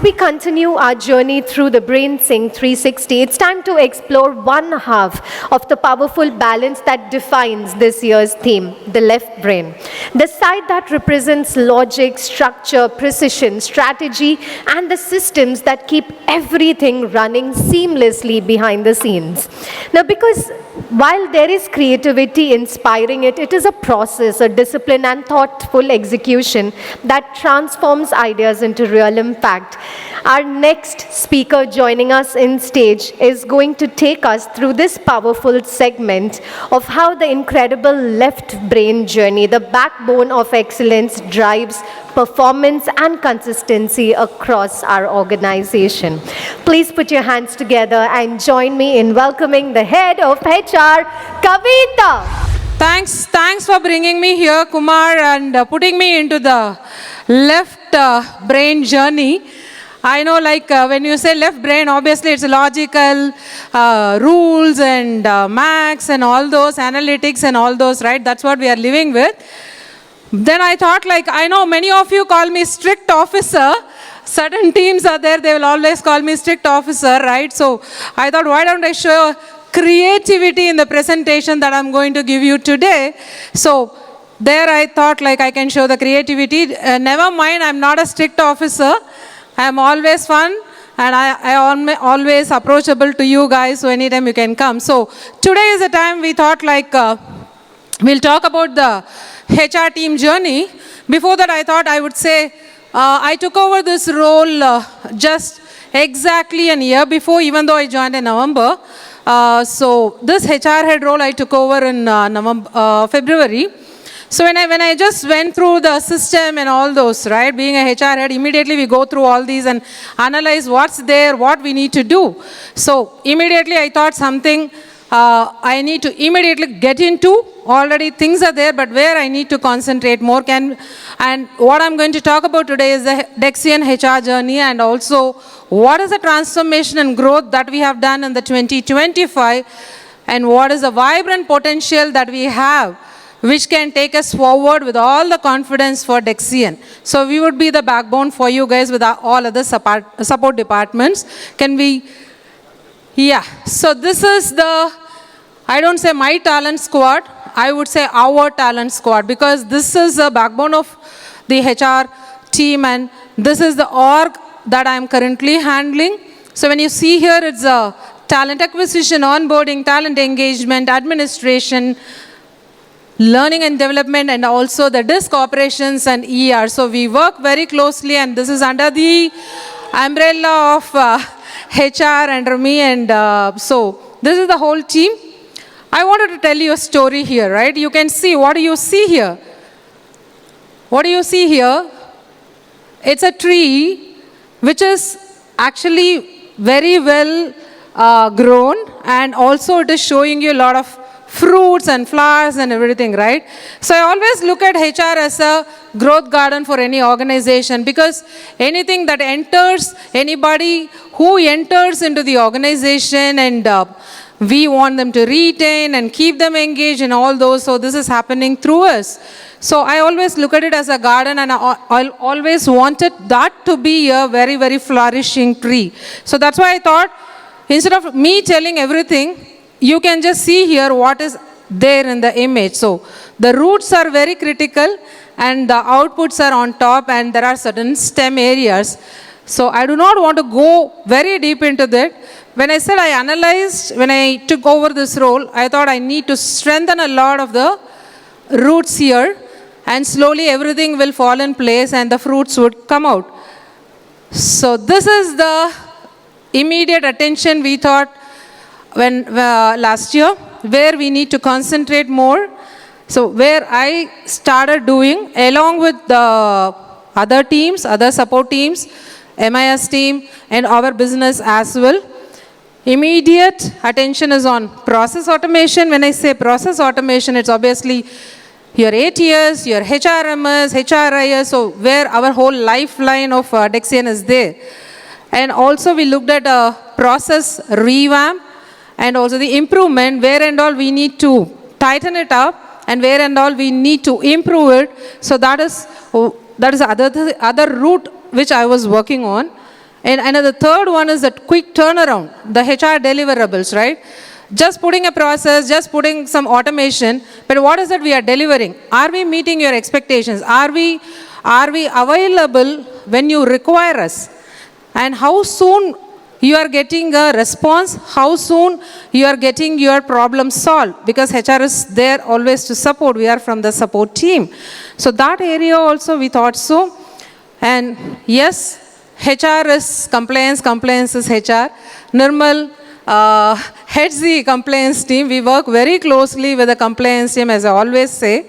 we continue our journey through the Brain Sync 360, it's time to explore one half of the powerful balance that defines this year's theme, the left brain. The side that represents logic, structure, precision, strategy, and the systems that keep everything running seamlessly behind the scenes. Now, because while there is creativity inspiring it, it is a process, a discipline, and thoughtful execution that transforms ideas into real impact. Our next speaker joining us in stage is going to take us through this powerful segment of how the incredible left brain journey, the backbone of excellence, drives performance and consistency across our organization. Please put your hands together and join me in welcoming the head of HR, Kavitha. Thanks for bringing me here, Kumar, and putting me into the left brain journey. I know, when you say left brain, obviously it's logical, rules and max and all those, analytics and all those, right? That's what we are living with. Then I thought, I know many of you call me strict officer. Certain teams are there, they will always call me strict officer, right? So I thought, why don't I show creativity in the presentation that I'm going to give you today? So there I thought, I can show the creativity. Never mind, I'm not a strict officer. I'm always fun, and I'm always approachable to you guys, so anytime you can come. So today is the time we thought we'll talk about the HR team journey. Before that, I thought I would say I took over this role just exactly a year before, even though I joined in November. So this HR head role I took over in February. So when I just went through the system and all those, right, being a HR head, immediately we go through all these and analyze what's there, what we need to do. So immediately I thought something I need to immediately get into. Already things are there, but where I need to concentrate more and what I'm going to talk about today is the Dexian HR journey, and also what is the transformation and growth that we have done in the 2025, and what is the vibrant potential that we have, which can take us forward with all the confidence for Dexian. So we would be the backbone for you guys with all other support departments. Can we? Yeah. So this is I don't say my talent squad, I would say our talent squad, because this is the backbone of the HR team, and this is the org that I'm currently handling. So when you see here, it's a talent acquisition, onboarding, talent engagement, administration, learning and development, and also the disk operations and ER. So we work very closely, and this is under the umbrella of HR under me, and so this is the whole team. I wanted to tell you a story here, right? You can see, what do you see here? What do you see here? It's a tree which is actually very well grown, and also it is showing you a lot of fruits and flowers and everything, right? So I always look at HR as a growth garden for any organization, because anything that enters, anybody who enters into the organization, and we want them to retain and keep them engaged in all those, so this is happening through us. So I always look at it as a garden, and I always wanted that to be a very, very flourishing tree. So that's why I thought, instead of me telling everything, you can just see here what is there in the image. So the roots are very critical, and the outputs are on top, and there are certain stem areas. So I do not want to go very deep into that. When I said I analyzed, when I took over this role, I thought I need to strengthen a lot of the roots here, and slowly everything will fall in place and the fruits would come out. So this is the immediate attention we thought when last year, where we need to concentrate more. So where I started doing, along with the other teams, other support teams, MIS team, and our business as well, immediate attention is on process automation. When I say process automation, it's obviously your ATS, your HRMS, HRIS, so where our whole lifeline of Dexian is there. And also we looked at a process revamp, and also the improvement, where and all we need to tighten it up, and where and all we need to improve it. So that is other route which I was working on. And the third one is that quick turnaround, the HR deliverables, right? Just putting a process, just putting some automation, but what is that we are delivering? Are we meeting your expectations? Are we available when you require us? And how soon you are getting a response, how soon you are getting your problem solved, because HR is there always to support. We are from the support team. So that area also we thought so. And yes, HR is compliance, compliance is HR. Nirmal heads the compliance team. We work very closely with the compliance team, as I always say.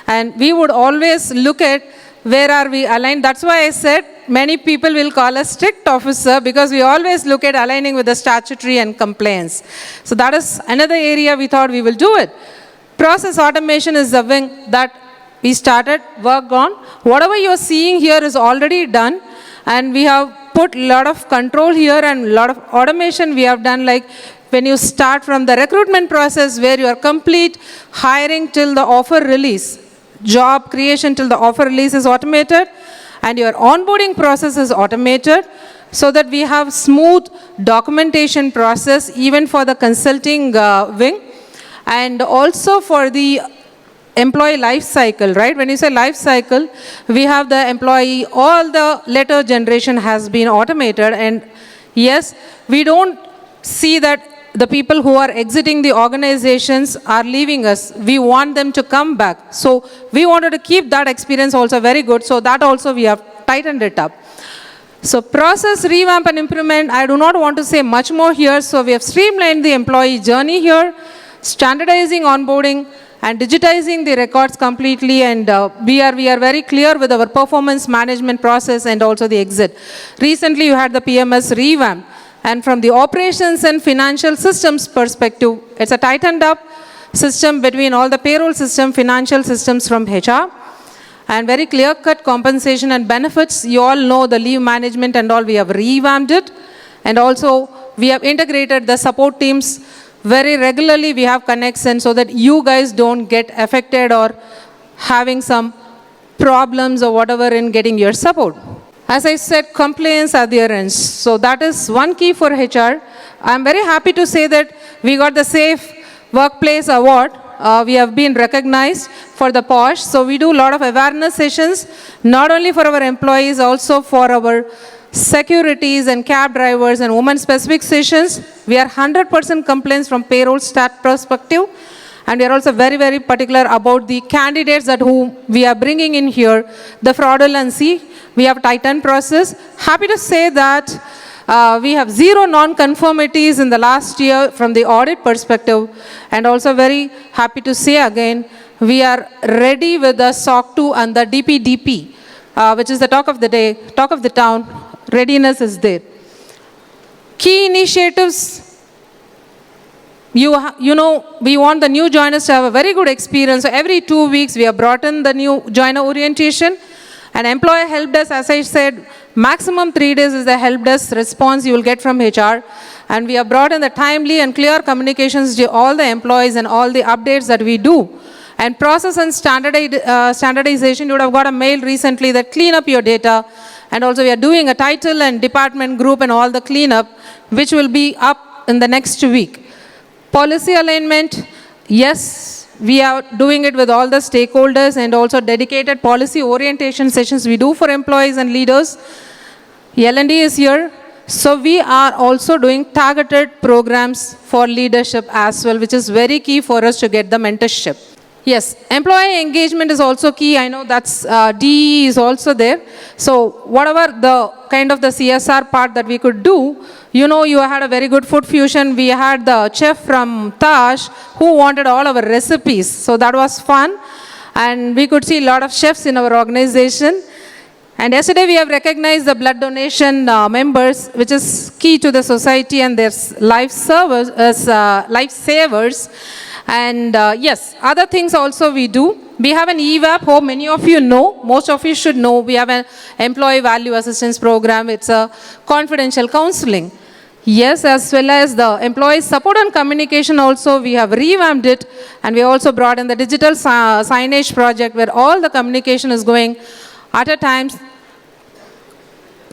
And we would always look at where are we aligned. That's why I said many people will call us strict officer, because we always look at aligning with the statutory and compliance. So that is another area we thought we will do it. Process automation is the wing that we started work on. Whatever you're seeing here is already done, and we have put a lot of control here and a lot of automation we have done, like when you start from the recruitment process where you are complete hiring till the offer release, job creation till the offer release is automated, and your onboarding process is automated, so that we have smooth documentation process even for the consulting wing, and also for the employee life cycle, right? When you say life cycle, we have the employee, all the letter generation has been automated, and yes, we don't see that the people who are exiting the organizations are leaving us. We want them to come back. So we wanted to keep that experience also very good, so that also we have tightened it up. So process revamp and improvement, I do not want to say much more here. So we have streamlined the employee journey here, standardizing onboarding, and digitizing the records completely, and we are very clear with our performance management process and also the exit. Recently, you had the PMS revamp, and from the operations and financial systems perspective, it's a tightened up system between all the payroll system, financial systems from HR, and very clear-cut compensation and benefits. You all know the leave management and all, we have revamped it, and also we have integrated the support teams very regularly. We have connections so that you guys don't get affected or having some problems or whatever in getting your support. As I said, compliance adherence. So that is one key for HR. I'm very happy to say that we got the Safe Workplace Award. We have been recognized for the POSH. So we do a lot of awareness sessions, not only for our employees, also for our securities and cab drivers and women-specific sessions. We are 100% compliance from payroll stat perspective, and we are also very, very particular about the candidates that who we are bringing in here, the fraudulency. We have tightened process. Happy to say that we have 0 non-conformities in the last year from the audit perspective, and also very happy to say again, we are ready with the SOC 2 and the DPDP, which is the talk of the day, talk of the town. Readiness is there. Key initiatives, you know, we want the new joiners to have a very good experience. So every 2 weeks, we have brought in the new joiner orientation. And employer help desk, as I said, maximum 3 days is the help desk response you will get from HR. And we have brought in the timely and clear communications to all the employees and all the updates that we do. And process and standardization, you would have got a mail recently that clean up your data. And also we are doing a title and department group and all the cleanup, which will be up in the next week. Policy alignment, yes, we are doing it with all the stakeholders, and also dedicated policy orientation sessions we do for employees and leaders. L&D is here. So we are also doing targeted programs for leadership as well, which is very key for us to get the mentorship. Yes, employee engagement is also key. I know that's DE is also there. So whatever the kind of the CSR part that we could do, you know, you had a very good food fusion. We had the chef from Taj who wanted all our recipes. So that was fun. And we could see a lot of chefs in our organization. And yesterday we have recognized the blood donation members, which is key to the society, and their lifesavers. And yes, other things also we do. We have an EVAP, hope many of you know, most of you should know. We have an employee value assistance program. It's a confidential counseling. Yes, as well as the employee support and communication also, we have revamped it, and we also brought in the digital signage project where all the communication is going at a time.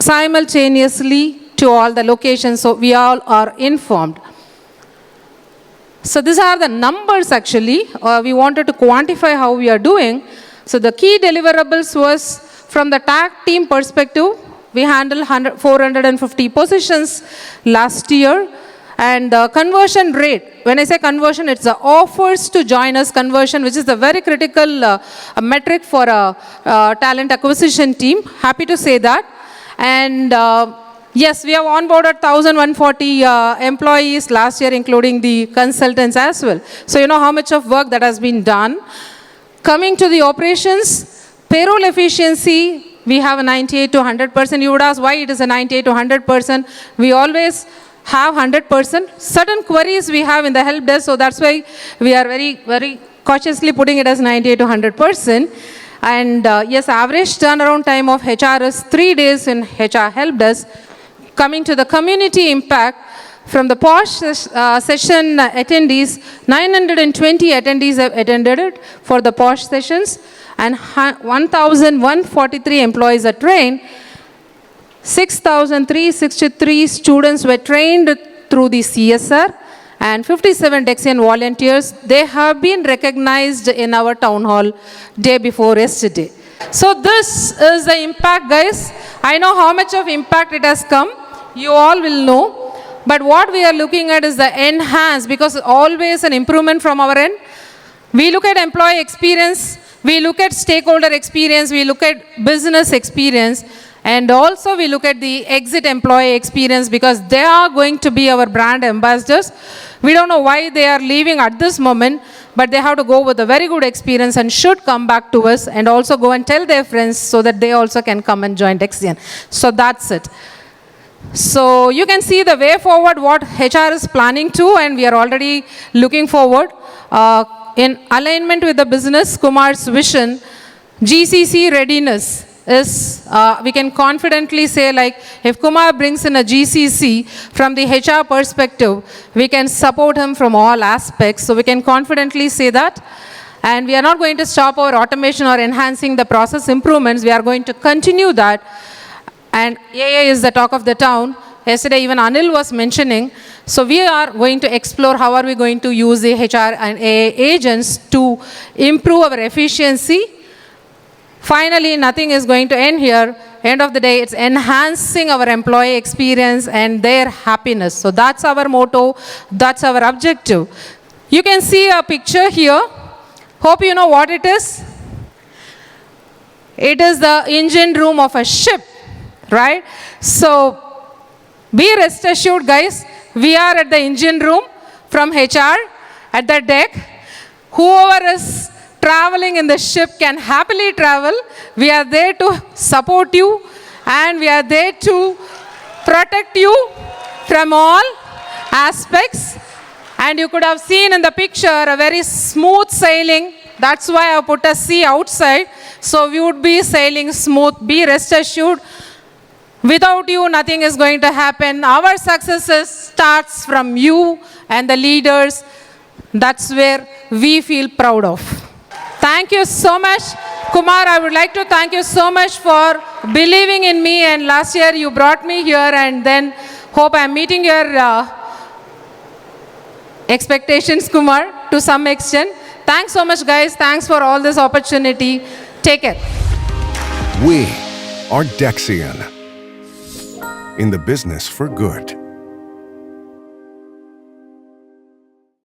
simultaneously to all the locations, so we all are informed. So these are the numbers actually. We wanted to quantify how we are doing. So the key deliverables was from the tag team perspective, we handled 450 positions last year. And the conversion rate, when I say conversion, it's the offers to join us conversion, which is a very critical metric for a talent acquisition team. Happy to say that. And yes, we have onboarded 1,140 employees last year, including the consultants as well. So you know how much of work that has been done. Coming to the operations, payroll efficiency, we have a 98 to 100%. You would ask why it is a 98 to 100%. We always have 100%. Certain queries we have in the help desk, so that's why we are very, very cautiously putting it as 98 to 100%. And yes, average turnaround time of HR is 3 days in HR help desk. Coming to the community impact, from the POSH session attendees, 920 attendees have attended it for the POSH sessions, and 1,143 employees are trained. 6,363 students were trained through the CSR, and 57 Dexian volunteers, they have been recognized in our town hall day before yesterday. So this is the impact, guys. I know how much of impact it has come. You all will know. But what we are looking at is the enhance, because always an improvement from our end. We look at employee experience, we look at stakeholder experience, we look at business experience, and also we look at the exit employee experience, because they are going to be our brand ambassadors. We don't know why they are leaving at this moment, but they have to go with a very good experience and should come back to us and also go and tell their friends so that they also can come and join Dexian. So that's it. So you can see the way forward what HR is planning to, and we are already looking forward. In alignment with the business, Kumar's vision, GCC readiness is, we can confidently say, like, if Kumar brings in a GCC from the HR perspective, we can support him from all aspects. So we can confidently say that. And we are not going to stop our automation or enhancing the process improvements. We are going to continue that. And AI is the talk of the town. Yesterday, even Anil was mentioning. So we are going to explore how are we going to use the HR and AI agents to improve our efficiency. Finally, nothing is going to end here. End of the day, it's enhancing our employee experience and their happiness. So that's our motto. That's our objective. You can see a picture here. Hope you know what it is. It is the engine room of a ship. Right? So, be rest assured, guys, we are at the engine room from HR at the deck. Whoever is traveling in the ship can happily travel. We are there to support you, and we are there to protect you from all aspects. And you could have seen in the picture a very smooth sailing. That's why I put a sea outside. So we would be sailing smooth. Be rest assured. Without you, nothing is going to happen. Our success starts from you and the leaders. That's where we feel proud of. Thank you so much. Kumar, I would like to thank you so much for believing in me. And last year you brought me here, and then hope I'm meeting your expectations, Kumar, to some extent. Thanks so much, guys. Thanks for all this opportunity. Take care. We are Dexian, in the business for good.